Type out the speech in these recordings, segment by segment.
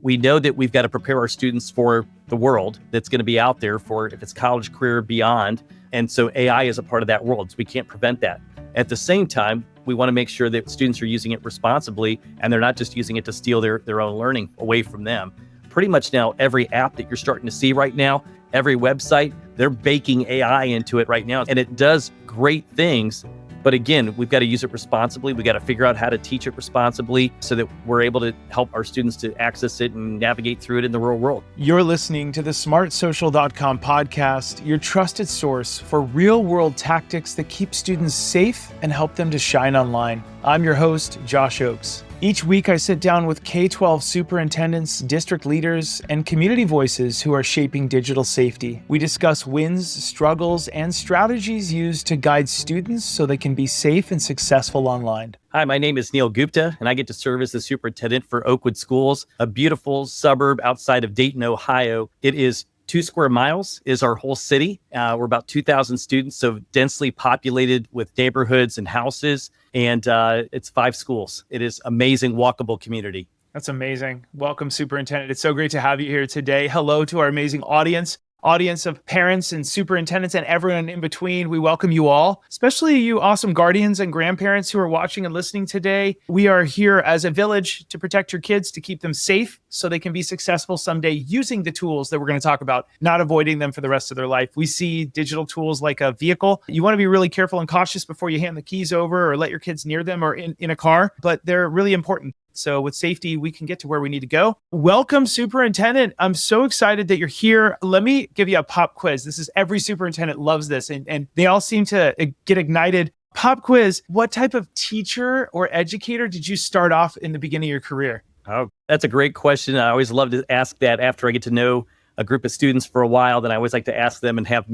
we know that we've got to prepare our students for the world that's going to be out there for if it's college, career, beyond. And so AI is a part of that world. So we can't prevent that. At the same time, we want to make sure that students are using it responsibly and they're not just using it to steal their own learning away from them. Pretty much now, every app that you're starting to see right now, every website, they're baking AI into it right now. And it does great things. But again, we've got to use it responsibly. We got to figure out how to teach it responsibly so that we're able to help our students to access it and navigate through it in the real world. You're listening to the smartsocial.com podcast, your trusted source for real-world tactics that keep students safe and help them to shine online. I'm your host, Josh Oakes. Each week, I sit down with K-12 superintendents, district leaders, and community voices who are shaping digital safety. We discuss wins, struggles, and strategies used to guide students so they can be safe and successful online. Hi, my name is Neil Gupta, and I get to serve as the superintendent for Oakwood Schools, a beautiful suburb outside of Dayton, Ohio. It is 2 square miles is our whole city. We're about 2,000 students, so densely populated with neighborhoods and houses, and it's 5 schools. It is amazing, walkable community. That's amazing. Welcome, Superintendent. It's so great to have you here today. Hello to our amazing audience of parents and superintendents and everyone in between. We welcome you all, especially you awesome guardians and grandparents who are watching and listening today. We are here as a village to protect your kids, to keep them safe so they can be successful someday using the tools that we're going to talk about, not avoiding them for the rest of their life. We see digital tools like a vehicle. You want to be really careful and cautious before you hand the keys over or let your kids near them or in a car, but they're really important. So with safety, we can get to where we need to go. Welcome, Superintendent. I'm so excited that you're here. Let me give you a pop quiz. Every superintendent loves this, and they all seem to get ignited. Pop quiz, what type of teacher or educator did you start off in the beginning of your career? Oh, that's a great question. I always love to ask that after I get to know a group of students for a while. Then I always like to ask them and have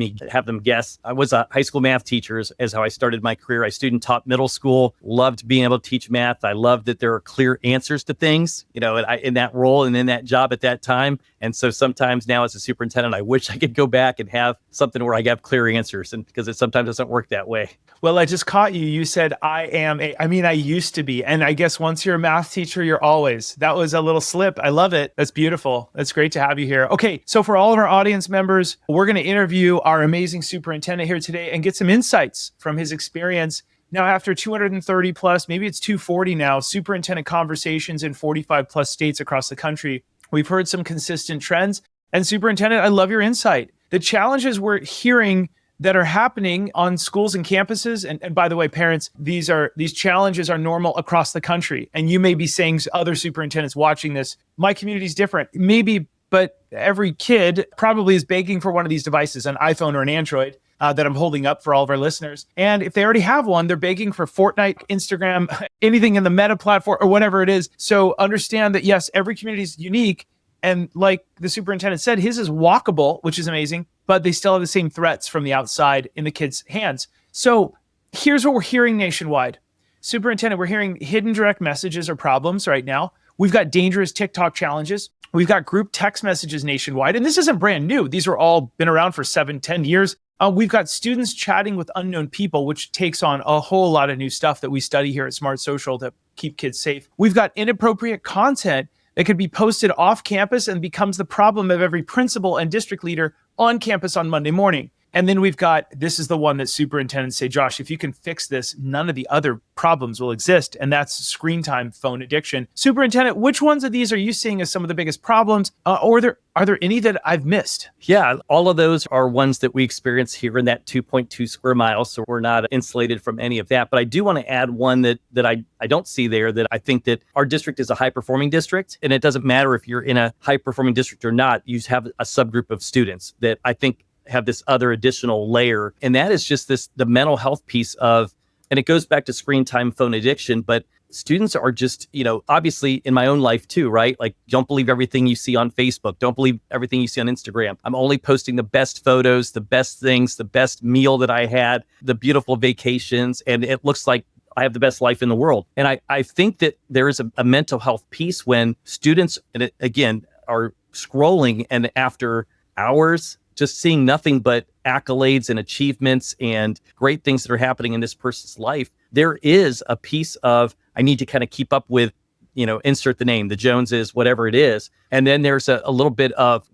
them guess. I was a high school math teacher as how I started my career. I student taught middle school, loved being able to teach math. I loved that there are clear answers to things, in that role and in that job at that time. And so sometimes now as a superintendent, I wish I could go back and have something where I have clear answers, and because it sometimes doesn't work that way. Well, I just caught you. You said, I used to be. And I guess once you're a math teacher, you're always. That was a little slip. I love it. That's beautiful. That's great to have you here. Okay, so for all of our audience members, we're going to interview our amazing superintendent here today and get some insights from his experience. Now, after 230 plus, maybe it's 240 now, superintendent conversations in 45 plus states across the country, we've heard some consistent trends. And Superintendent, I love your insight. The challenges we're hearing that are happening on schools and campuses. And by the way, parents, these challenges are normal across the country. And you may be saying to other superintendents watching this, my community is different. Maybe, but every kid probably is begging for one of these devices, an iPhone or an Android, that I'm holding up for all of our listeners. And if they already have one, they're begging for Fortnite, Instagram, anything in the Meta platform or whatever it is. So understand that, yes, every community is unique. And like the superintendent said, his is walkable, which is amazing, but they still have the same threats from the outside in the kids' hands. So here's what we're hearing nationwide. Superintendent, we're hearing hidden direct messages or problems right now. We've got dangerous TikTok challenges. We've got group text messages nationwide. And this isn't brand new. These are all been around for 7-10 years. We've got students chatting with unknown people, which takes on a whole lot of new stuff that we study here at Smart Social to keep kids safe. We've got inappropriate content that could be posted off campus and becomes the problem of every principal and district leader on campus on Monday morning. And then we've got, this is the one that superintendents say, Josh, if you can fix this, none of the other problems will exist. And that's screen time, phone addiction. Superintendent, which ones of these are you seeing as some of the biggest problems? Or are there any that I've missed? Yeah, all of those are ones that we experience here in that 2.2 square miles. So we're not insulated from any of that. But I do want to add one that I don't see there, that I think that our district is a high performing district. And it doesn't matter if you're in a high performing district or not, you have a subgroup of students that I think have this other additional layer. And that is just the mental health piece of, and it goes back to screen time, phone addiction, but students are just, obviously in my own life too, right? Like, don't believe everything you see on Facebook. Don't believe everything you see on Instagram. I'm only posting the best photos, the best things, the best meal that I had, the beautiful vacations. And it looks like I have the best life in the world. And I think that there is a mental health piece when students, and again, are scrolling and after hours, just seeing nothing but accolades and achievements and great things that are happening in this person's life. There is a piece of, I need to kind of keep up with insert the name, the Joneses, whatever it is. And then there's a little bit of,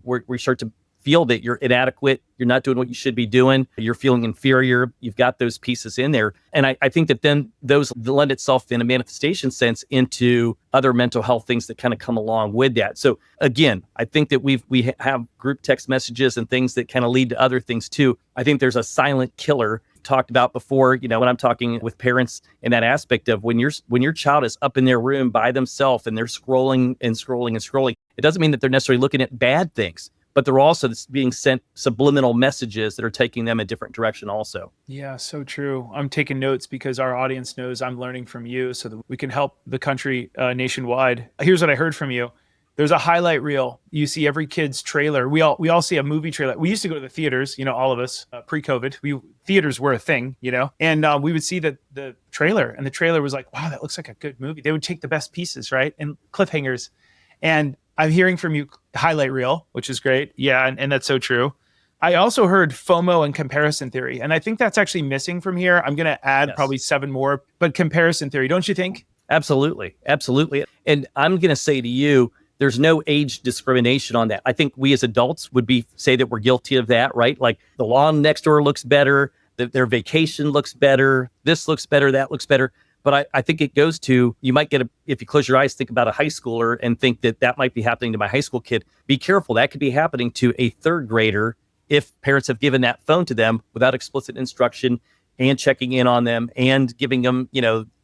where we start to feel that you're inadequate, you're not doing what you should be doing, you're feeling inferior, you've got those pieces in there. And I think that then those lend itself in a manifestation sense into other mental health things that kind of come along with that. So again, I think that we have group text messages and things that kind of lead to other things too. I think there's a silent killer talked about before, when I'm talking with parents in that aspect of when your child is up in their room by themselves and they're scrolling and scrolling and scrolling, it doesn't mean that they're necessarily looking at bad things, but they're also being sent subliminal messages that are taking them a different direction also. Yeah, so true. I'm taking notes because our audience knows I'm learning from you so that we can help the country nationwide. Here's what I heard from you. There's a highlight reel. You see every kid's trailer. We all see a movie trailer. We used to go to the theaters, all of us, pre-COVID. Theaters were a thing, and we would see the trailer, and the trailer was like, wow, that looks like a good movie. They would take the best pieces, right? And cliffhangers. And I'm hearing from you highlight reel, which is great. Yeah, and that's so true. I also heard FOMO and comparison theory, and I think that's actually missing from here. I'm going to add probably 7 more, but comparison theory, don't you think? Absolutely. And I'm going to say to you, there's no age discrimination on that. I think we as adults would say that we're guilty of that, right? Like the lawn next door looks better, their vacation looks better, this looks better, that looks better. But I think it goes to, you might if you close your eyes, think about a high schooler and think that might be happening to my high school kid. Be careful. That could be happening to a 3rd grader if parents have given that phone to them without explicit instruction and checking in on them and giving them,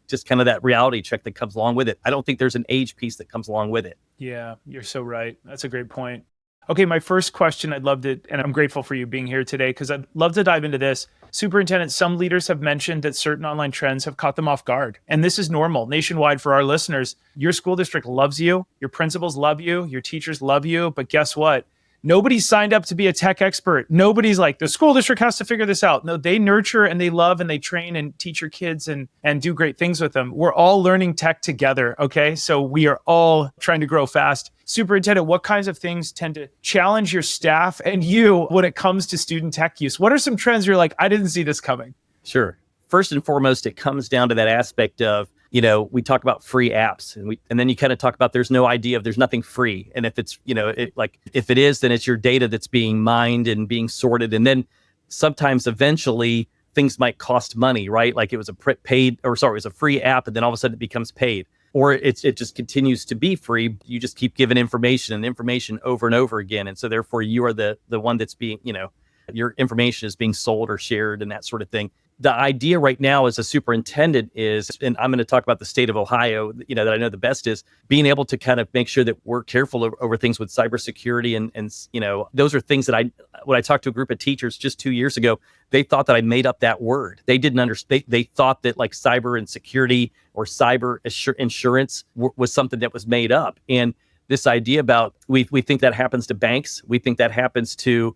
just kind of that reality check that comes along with it. I don't think there's an age piece that comes along with it. Yeah, you're so right. That's a great point. Okay, my first question, I'd love to, and I'm grateful for you being here today because I'd love to dive into this. Superintendent, some leaders have mentioned that certain online trends have caught them off guard. And this is normal nationwide for our listeners. Your school district loves you. Your principals love you. Your teachers love you. But guess what? Nobody's signed up to be a tech expert. Nobody's like, the school district has to figure this out. No, they nurture and they love and they train and teach your kids and do great things with them. We're all learning tech together, okay? So we are all trying to grow fast. Superintendent, what kinds of things tend to challenge your staff and you when it comes to student tech use? What are some trends you're like, I didn't see this coming? Sure. First and foremost, it comes down to that aspect of, we talk about free apps and then you kind of talk about there's no idea of there's nothing free. And if it's, if it is, then it's your data that's being mined and being sorted. And then sometimes eventually things might cost money, right? Like it was it was a free app and then all of a sudden it becomes paid. Or it just continues to be free. You just keep giving information over and over again. And so therefore you are the one that's being, your information is being sold or shared and that sort of thing. The idea right now as a superintendent is, and I'm going to talk about the state of Ohio, that I know the best, is being able to kind of make sure that we're careful over things with cybersecurity. And those are things that when I talked to a group of teachers just 2 years ago, they thought that I made up that word. They didn't understand. They thought that like cyber and security or cyber insurance was something that was made up. And this idea about, we think that happens to banks. We think that happens to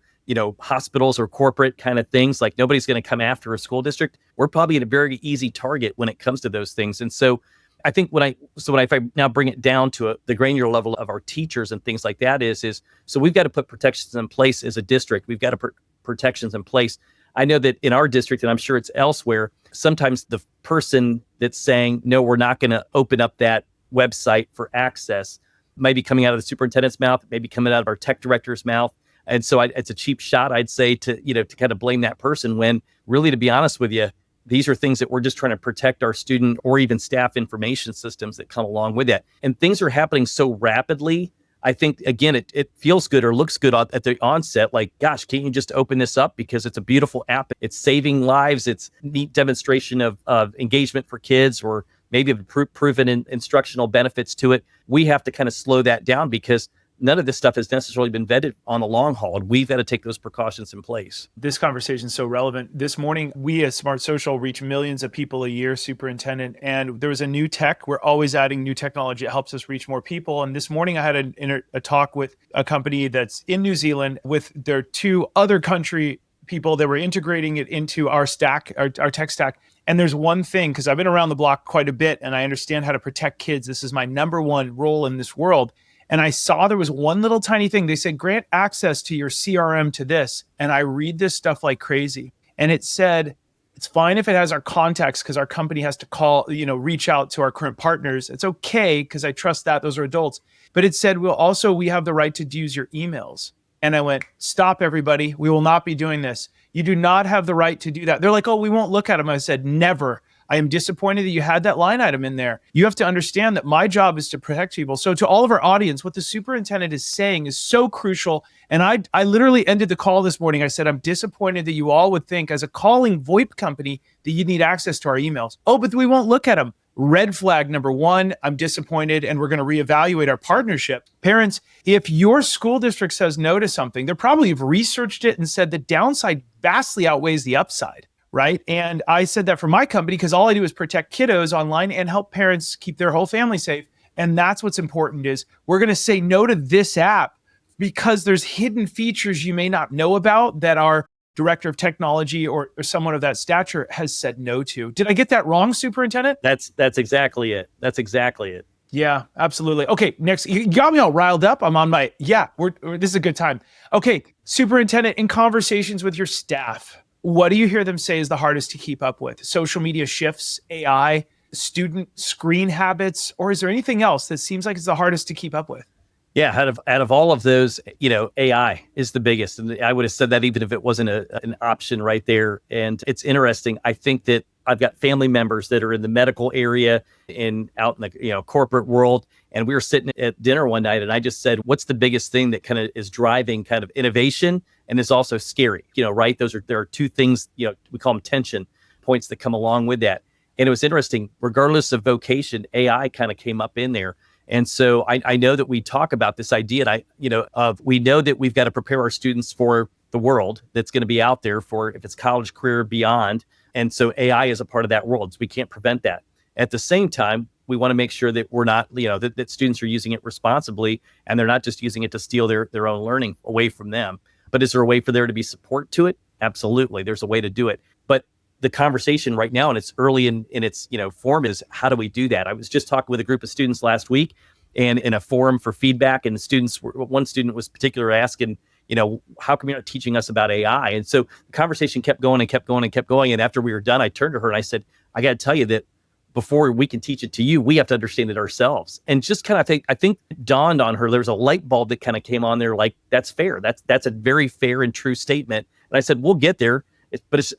hospitals or corporate kind of things. Like nobody's going to come after a school district. We're probably a very easy target when it comes to those things. And so I think if I now bring it down to the granular level of our teachers and things like that is so we've got to put protections in place as a district. We've got to put protections in place. I know that in our district, and I'm sure it's elsewhere, sometimes the person that's saying, no, we're not going to open up that website for access might be coming out of the superintendent's mouth, maybe coming out of our tech director's mouth. And so it's a cheap shot, I'd say, to kind of blame that person when really, to be honest with you, these are things that we're just trying to protect our student or even staff information systems that come along with that. And things are happening so rapidly. I think, again, it feels good or looks good at the onset. Like, gosh, can't you just open this up because it's a beautiful app? It's saving lives. It's a neat demonstration of engagement for kids or maybe proven instructional benefits to it. We have to kind of slow that down because none of this stuff has necessarily been vetted on the long haul. We've got to take those precautions in place. This conversation is so relevant. This morning, we at Smart Social reach millions of people a year, Superintendent, and there was a new tech. We're always adding new technology. It helps us reach more people. And this morning, I had a talk with a company that's in New Zealand with their 2 other country people that were integrating it into our stack, our tech stack. And there's one thing, because I've been around the block quite a bit and I understand how to protect kids. This is my number one role in this world. And I saw there was one little tiny thing. They said, grant access to your CRM to this. And I read this stuff like crazy. And it said, It's fine if it has our contacts because our company has to call, reach out to our current partners. It's okay because I trust that those are adults. But it said, we have the right to use your emails. And I went, stop, everybody. We will not be doing this. You do not have the right to do that. They're like, oh, we won't look at them. I said, never. I am disappointed that you had that line item in there. You have to understand that my job is to protect people. So to all of our audience, what the superintendent is saying is so crucial. And I literally ended the call this morning. I said, I'm disappointed that you all would think as a calling VoIP company that you need access to our emails. Oh, but we won't look at them. Red flag number one, I'm disappointed and we're going to reevaluate our partnership. Parents, if your school district says no to something, they probably have researched it and said the downside vastly outweighs the upside. Right. And I said that for my company because all I do is protect kiddos online and help parents keep their whole family safe. And that's what's important is we're going to say no to this app because there's hidden features you may not know about that our director of technology or someone of that stature has said no to. Did I get that wrong, Superintendent? That's exactly it. That's exactly it. Yeah, absolutely. Okay, next, you got me all riled up. I'm on my, this is a good time. Okay, Superintendent, in conversations with your staff, what do you hear them say is the hardest to keep up with? Social media shifts, AI, student screen habits, or is there anything else that seems like it's the hardest to keep up with? Yeah, out of all of those, AI is the biggest. And I would have said that even if it wasn't an option right there. And it's interesting. I think that I've got family members that are in the medical area and out in the corporate world. And we were sitting at dinner one night and I just said, what's the biggest thing that kind of is driving kind of innovation and is also scary, right? There are two things, we call them tension points that come along with that. And it was interesting, regardless of vocation, AI kind of came up in there. And so I know that we talk about this idea, we know that we've got to prepare our students for the world that's going to be out there for if it's college, career, beyond. And so AI is a part of that world. So we can't prevent that. At the same time, we want to make sure that we're not, that students are using it responsibly and they're not just using it to steal their own learning away from them. But is there a way for there to be support to it? Absolutely. There's a way to do it. But the conversation right now, and it's early in its form, is how do we do that? I was just talking with a group of students last week and in a forum for feedback, and one student was particularly asking, how come you're not teaching us about AI? And so the conversation kept going and kept going and kept going. And after we were done, I turned to her and I said, I got to tell you that before we can teach it to you, we have to understand it ourselves. And just kind of I think dawned on her, there was a light bulb that kind of came on there, like, that's fair. That's a very fair and true statement. And I said, we'll get there.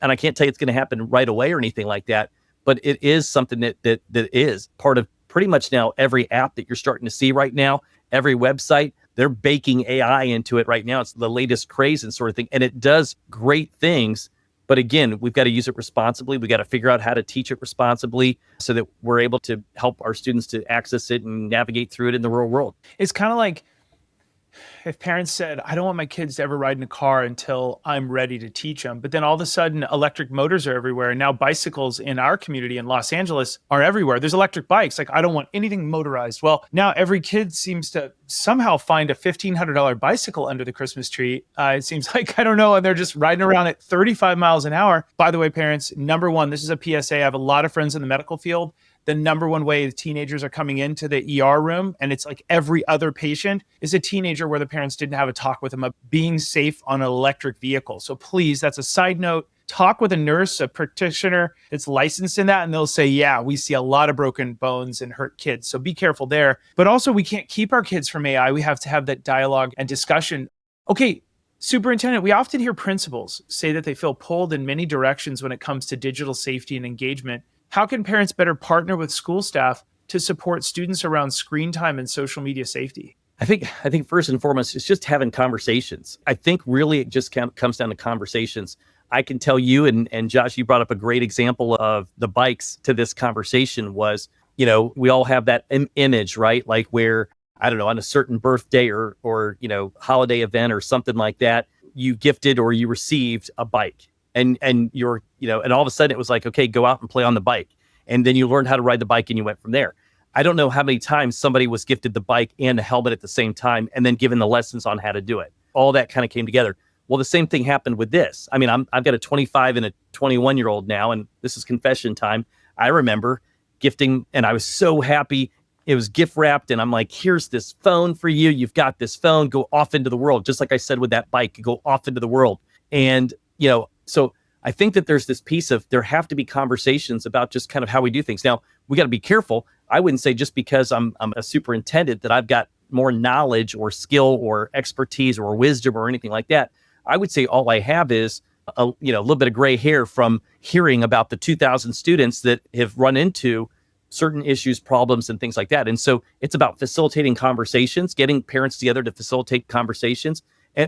And I can't tell you it's going to happen right away or anything like that. But it is something that is part of pretty much now every app that you're starting to see right now, every website, they're baking AI into it right now. It's the latest craze and sort of thing. And it does great things. But again, we've got to use it responsibly. We got to figure out how to teach it responsibly so that we're able to help our students to access it and navigate through it in the real world. It's kind of like if parents said, I don't want my kids to ever ride in a car until I'm ready to teach them. But then all of a sudden, electric motors are everywhere. And now bicycles in our community in Los Angeles are everywhere. There's electric bikes. Like, I don't want anything motorized. Well, now every kid seems to somehow find a $1,500 bicycle under the Christmas tree. It seems like, I don't know. And they're just riding around at 35 miles an hour. By the way, parents, number one, this is a PSA. I have a lot of friends in the medical field. The number one way the teenagers are coming into the ER room, and it's like every other patient, is a teenager where the parents didn't have a talk with them about being safe on an electric vehicle. So please, that's a side note. Talk with a nurse, a practitioner that's licensed in that, and they'll say, yeah, we see a lot of broken bones and hurt kids. So be careful there. But also, we can't keep our kids from AI. We have to have that dialogue and discussion. Okay, Superintendent, we often hear principals say that they feel pulled in many directions when it comes to digital safety and engagement. How can parents better partner with school staff to support students around screen time and social media safety? I think first and foremost, it's just having conversations. I think really it just comes down to conversations. I can tell you, and Josh, you brought up a great example of the bikes to this conversation was, we all have that image, right? Like where, I don't know, on a certain birthday or holiday event or something like that, you gifted or you received a bike. And you're, and all of a sudden it was like, okay, go out and play on the bike. And then you learned how to ride the bike and you went from there. I don't know how many times somebody was gifted the bike and the helmet at the same time and then given the lessons on how to do it. All that kind of came together. Well, the same thing happened with this. I mean, I've got a 25 and a 21-year-old now, and this is confession time. I remember gifting, and I was so happy. It was gift wrapped, and I'm like, here's this phone for you. You've got this phone. Go off into the world. Just like I said with that bike, go off into the world. And, so I think that there's this piece of there have to be conversations about just kind of how we do things. Now, we got to be careful. I wouldn't say just because I'm a superintendent that I've got more knowledge or skill or expertise or wisdom or anything like that. I would say all I have is a little bit of gray hair from hearing about the 2,000 students that have run into certain issues, problems, and things like that. And so it's about facilitating conversations, getting parents together to facilitate conversations.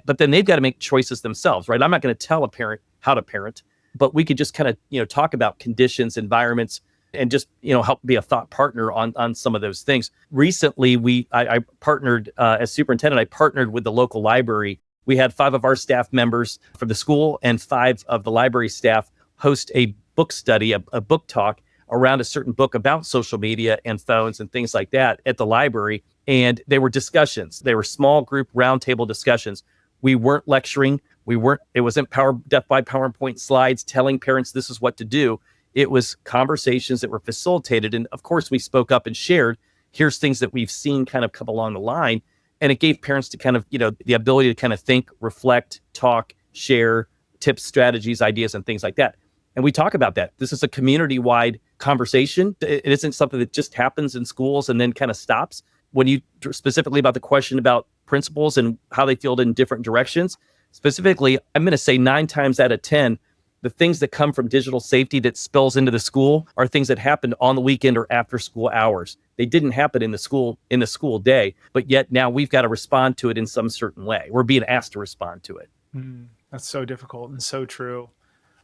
But then they've got to make choices themselves, right? I'm not going to tell a parent how to parent, but we could just kind of, talk about conditions, environments, and just, help be a thought partner on some of those things. Recently, I partnered, as superintendent, I partnered with the local library. We had 5 of our staff members from the school and 5 of the library staff host a book study, a book talk around a certain book about social media and phones and things like that at the library. And they were discussions. They were small group roundtable discussions. We weren't lecturing. It wasn't death by PowerPoint slides telling parents this is what to do. It was conversations that were facilitated. And of course, we spoke up and shared, here's things that we've seen kind of come along the line. And it gave parents to kind of, the ability to kind of think, reflect, talk, share tips, strategies, ideas, and things like that. And we talk about that. This is a community-wide conversation. It isn't something that just happens in schools and then kind of stops. When you specifically about the question about principals and how they feel in different directions, specifically, I'm going to say 9 times out of 10, the things that come from digital safety that spills into the school are things that happened on the weekend or after school hours. They didn't happen in the school day, but yet now we've got to respond to it in some certain way. We're being asked to respond to it. That's so difficult and so true.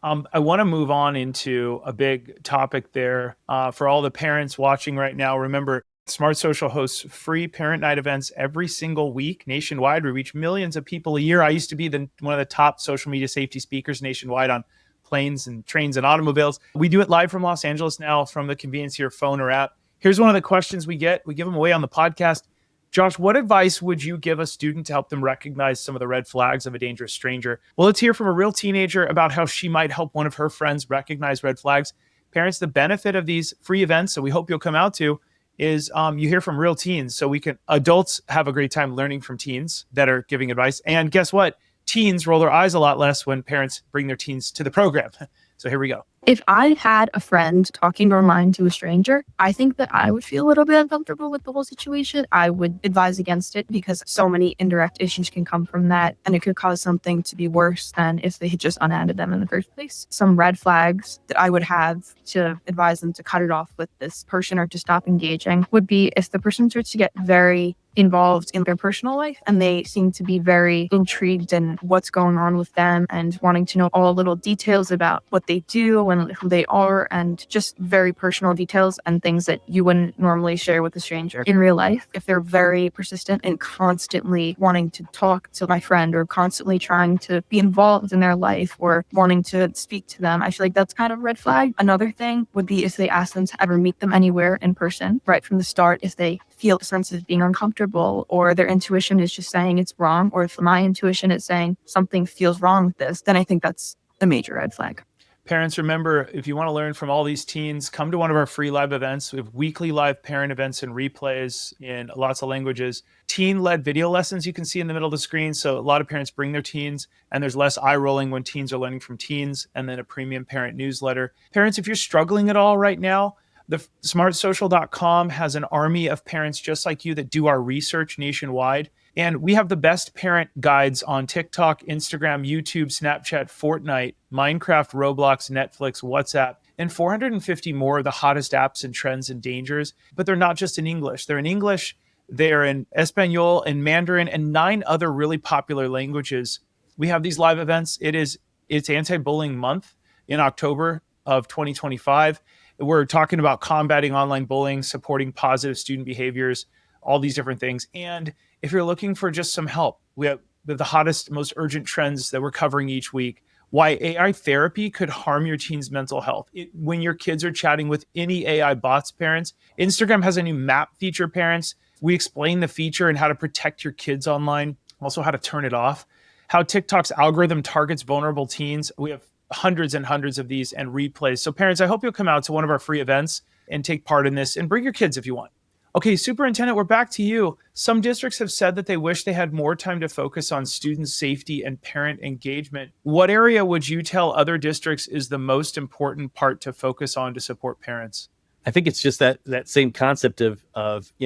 I want to move on into a big topic there. For all the parents watching right now, remember, Smart Social hosts free parent night events every single week nationwide. We reach millions of people a year. I used to be one of the top social media safety speakers nationwide on planes and trains and automobiles. We do it live from Los Angeles now from the convenience of your phone or app. Here's one of the questions we get. We give them away on the podcast. Josh, what advice would you give a student to help them recognize some of the red flags of a dangerous stranger? Well, let's hear from a real teenager about how she might help one of her friends recognize red flags. Parents, the benefit of these free events, so we hope you'll come out to, is you hear from real teens. So adults have a great time learning from teens that are giving advice. And guess what? Teens roll their eyes a lot less when parents bring their teens to the program. So here we go. If I had a friend talking online to a stranger, I think that I would feel a little bit uncomfortable with the whole situation. I would advise against it because so many indirect issues can come from that, and it could cause something to be worse than if they had just unadded them in the first place. Some red flags that I would have to advise them to cut it off with this person or to stop engaging would be if the person starts to get very involved in their personal life and they seem to be very intrigued in what's going on with them and wanting to know all little details about what they do and who they are, and just very personal details and things that you wouldn't normally share with a stranger in real life. If they're very persistent and constantly wanting to talk to my friend or constantly trying to be involved in their life or wanting to speak to them, I feel like that's kind of a red flag. Another thing would be if they ask them to ever meet them anywhere in person right from the start, if they feel a sense of being uncomfortable or their intuition is just saying it's wrong, or if my intuition is saying something feels wrong with this, then I think that's a major red flag. Parents, remember, if you want to learn from all these teens, come to one of our free live events. We have weekly live parent events and replays in lots of languages. Teen-led video lessons you can see in the middle of the screen. So a lot of parents bring their teens, and there's less eye rolling when teens are learning from teens, and then a premium parent newsletter. Parents, if you're struggling at all right now, the smartsocial.com has an army of parents just like you that do our research nationwide. And we have the best parent guides on TikTok, Instagram, YouTube, Snapchat, Fortnite, Minecraft, Roblox, Netflix, WhatsApp, and 450 more of the hottest apps and trends and dangers. But they're not just in English. They're in English, they're in Espanol and Mandarin and 9 other really popular languages. We have these live events. It's anti-bullying month in October of 2025. We're talking about combating online bullying, supporting positive student behaviors, all these different things. And if you're looking for just some help, we have the hottest, most urgent trends that we're covering each week. Why AI therapy could harm your teen's mental health. When your kids are chatting with any AI bots, parents, Instagram has a new map feature, parents. We explain the feature and how to protect your kids online, also how to turn it off, how TikTok's algorithm targets vulnerable teens. We have hundreds and hundreds of these and replays. So parents, I hope you'll come out to one of our free events and take part in this and bring your kids if you want. Okay, Superintendent, we're back to you. Some districts have said that they wish they had more time to focus on student safety and parent engagement. What area would you tell other districts is the most important part to focus on to support parents? I think it's just that same concept of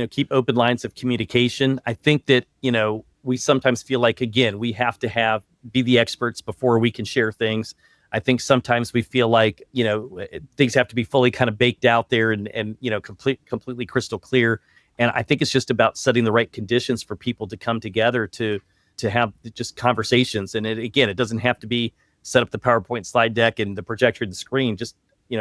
keep open lines of communication. I think that, we sometimes feel like, again, we have to be the experts before we can share things. I think sometimes we feel like, things have to be fully kind of baked out there and completely crystal clear. And I think it's just about setting the right conditions for people to come together to have just conversations. And it doesn't have to be set up the PowerPoint slide deck and the projector and the screen, just,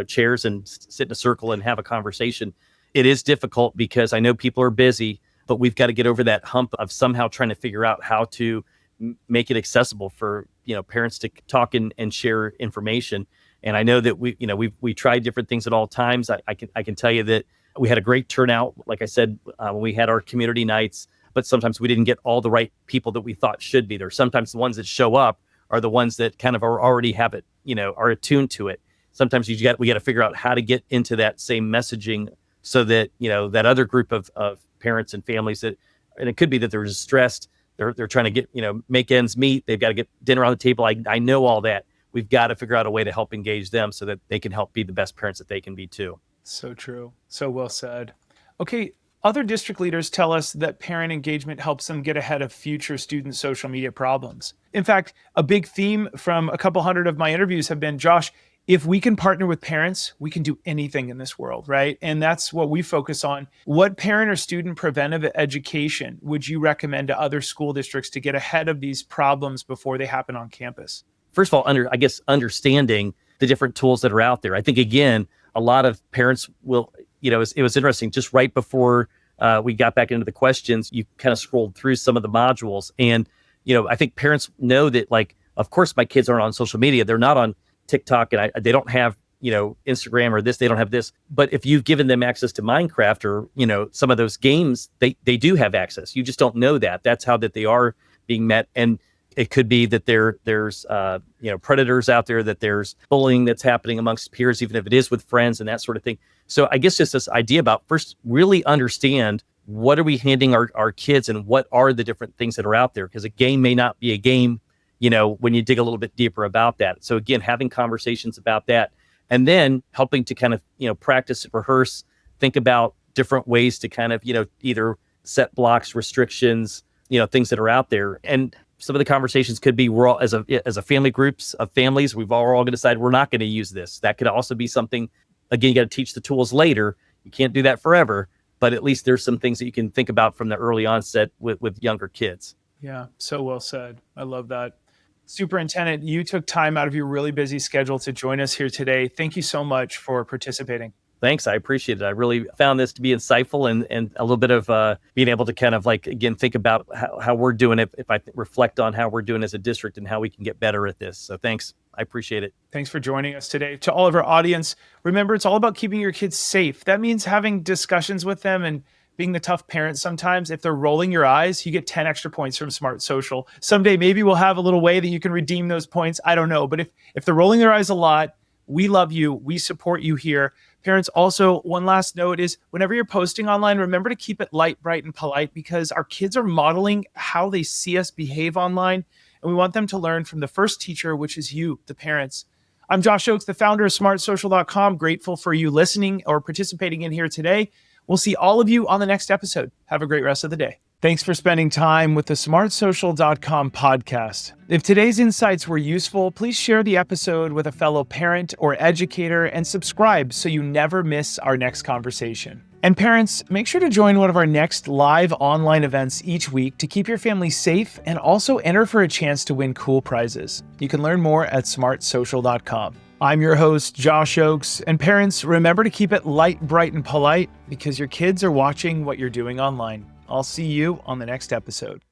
chairs and sit in a circle and have a conversation. It is difficult because I know people are busy, but we've got to get over that hump of somehow trying to figure out how to make it accessible for parents to talk and share information. And I know that we tried different things at all times. I can tell you that we had a great turnout, like I said, when we had our community nights, but sometimes we didn't get all the right people that we thought should be there. Sometimes the ones that show up are the ones that kind of already have it, are attuned to it. Sometimes we got to figure out how to get into that same messaging so that, that other group of parents and families and it could be that they're just stressed. They're trying to get, make ends meet. They've got to get dinner on the table. I know all that. We've got to figure out a way to help engage them so that they can help be the best parents that they can be too. So true. So well said. Okay. Other district leaders tell us that parent engagement helps them get ahead of future student social media problems. In fact, a big theme from a couple hundred of my interviews have been, Josh, if we can partner with parents, we can do anything in this world, right? And that's what we focus on. What parent or student preventive education would you recommend to other school districts to get ahead of these problems before they happen on campus? First of all, understanding the different tools that are out there. I think, again, a lot of parents will, it was interesting, just right before we got back into the questions, you kind of scrolled through some of the modules. And, I think parents know that, like, of course, my kids aren't on social media. They're not on TikTok and they don't have, Instagram or this, they don't have this. But if you've given them access to Minecraft or, some of those games, they do have access. You just don't know that. That's how that they are being met. And it could be that there's predators out there, that there's bullying that's happening amongst peers, even if it is with friends and that sort of thing. So I guess just this idea about first really understand what are we handing our kids and what are the different things that are out there? Because a game may not be a game, when you dig a little bit deeper about that. So again, having conversations about that and then helping to kind of, practice, rehearse, think about different ways to kind of, either set blocks, restrictions, things that are out there. And some of the conversations could be we're all as a family groups of families, we've all going to decide we're not going to use this. That could also be something, again, you got to teach the tools later. You can't do that forever, but at least there's some things that you can think about from the early onset with younger kids. Yeah, so well said. I love that. Superintendent, you took time out of your really busy schedule to join us here today. Thank you so much for participating. Thanks. I appreciate it. I really found this to be insightful and a little bit of being able to kind of again, think about how we're doing it. If I reflect on how we're doing as a district and how we can get better at this. So thanks. I appreciate it. Thanks for joining us today. To all of our audience, remember, it's all about keeping your kids safe. That means having discussions with them and being the tough parent sometimes. If they're rolling your eyes, you get 10 extra points from Smart Social. Someday, maybe we'll have a little way that you can redeem those points. I don't know. But if they're rolling their eyes a lot, we love you. We support you here. Parents, also, one last note is whenever you're posting online, remember to keep it light, bright, and polite because our kids are modeling how they see us behave online. And we want them to learn from the first teacher, which is you, the parents. I'm Josh Oakes, the founder of smartsocial.com. Grateful for you listening or participating in here today. We'll see all of you on the next episode. Have a great rest of the day. Thanks for spending time with the smartsocial.com podcast. If today's insights were useful, please share the episode with a fellow parent or educator and subscribe so you never miss our next conversation. And parents, make sure to join one of our next live online events each week to keep your family safe and also enter for a chance to win cool prizes. You can learn more at smartsocial.com. I'm your host, Josh Oakes, and parents, remember to keep it light, bright, and polite because your kids are watching what you're doing online. I'll see you on the next episode.